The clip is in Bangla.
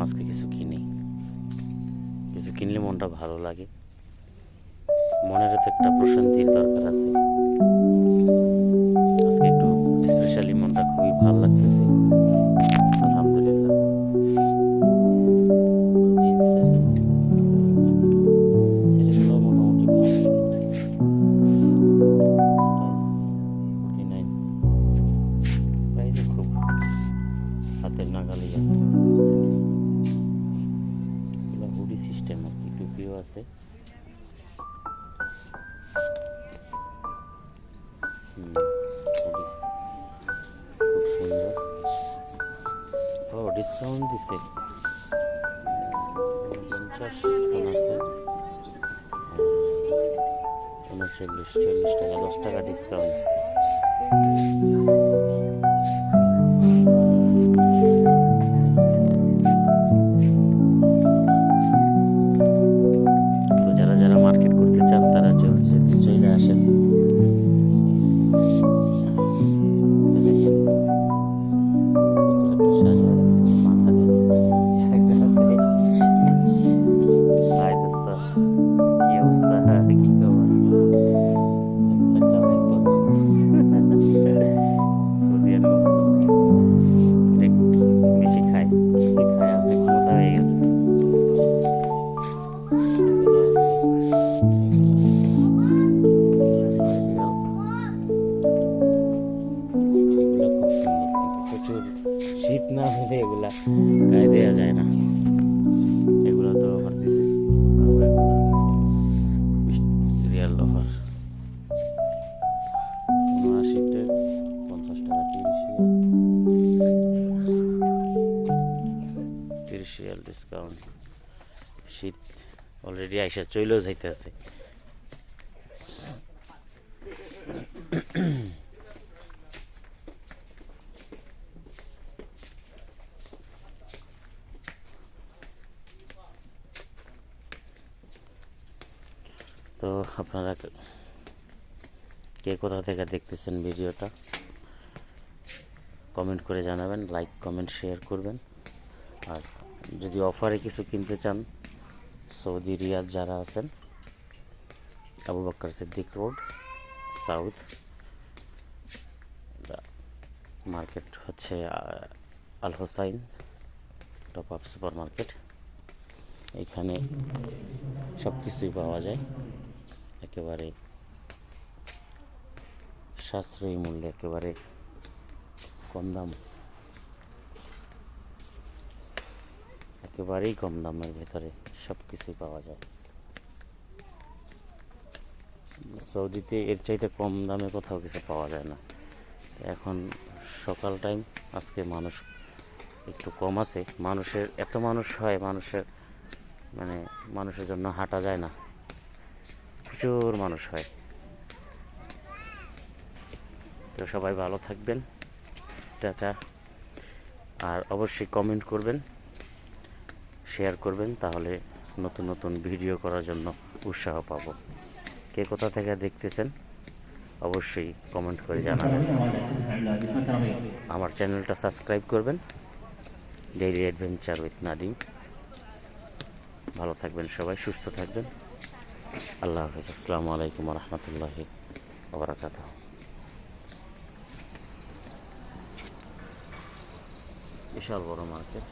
আজকে কিছু কিনি, কিছু কিনলে মনটা ভালো লাগে, মনের তো একটা প্রশান্তির দরকার আছে। আজকে একটু স্পেশালি মনটা খুবই ভালো লাগতেছে, আলহামদুলিল্লাহ। জিন্সের ছেলেগুলো মোটামুটি ভালো, প্রাইস 49, প্রাইসও খুব হাতের নাগালেই আছে। এগুলো হুডি সিস্টেম আর কি, টুপিও আছে। হুডি খুব সুন্দর। ও ডিসকাউন্ট দিছে, 49 ফোন আছে, 39-40 টাকা, 10 টাকা ডিসকাউন্ট। তো যারা যারা মার্কেট করতে চান তারা চলে আসেন। শীত না হলে এগুলা গায়ে দেওয়া যায় না, এগুলো তো অফার দিছে, রিয়াল অফার। 79 50 টাকা, 30 রিয়াল ডিসকাউন্ট। শীত অলরেডি আইসা চলেও যাইতেছে। তো আপনারা কে কোথা থেকে দেখতেছেন ভিডিওটা কমেন্ট করে জানাবেন, লাইক কমেন্ট শেয়ার করবেন। আর যদি অফারে কিছু কিনতে চান, সৌদি রিয়াদ যারা আছেন, Abu Bakr Siddique road south, market হচ্ছে Al Hussain top up super market. এখানে সব কিছুই পাওয়া যায় একেবারে সাশ্রয়ী মূল্যে, একেবারে কম দাম, একেবারেই কম দামের ভেতরে সব কিছুই পাওয়া যায়। সৌদিতে এর চাইতে কম দামে কোথাও কিছু পাওয়া যায় না। এখন সকাল টাইম, আজকে মানুষ একটু কম আছে, মানুষের এত মানুষ হয়, মানুষের জন্য হাঁটা যায় না, প্রচুর মানুষ হয়। তো সবাই ভালো থাকবেন, টাটা। আর অবশ্যই কমেন্ট করবেন, শেয়ার করবেন, তাহলে নতুন নতুন ভিডিও করার জন্য উৎসাহ পাবো। কে কোথা থেকে দেখতেছেন অবশ্যই কমেন্ট করে জানাবেন। আমার চ্যানেলটা সাবস্ক্রাইব করবেন, ডেইলি অ্যাডভেঞ্চার উইথ নাদিম। ভালো থাকবেন সবাই, সুস্থ থাকবেন। আল্লাহ হাফেজ। আসসালামু আলাইকুম রহমতুল্লাহি ওয়া বারাকাতুহু। বিশাল বড় মার্কেট।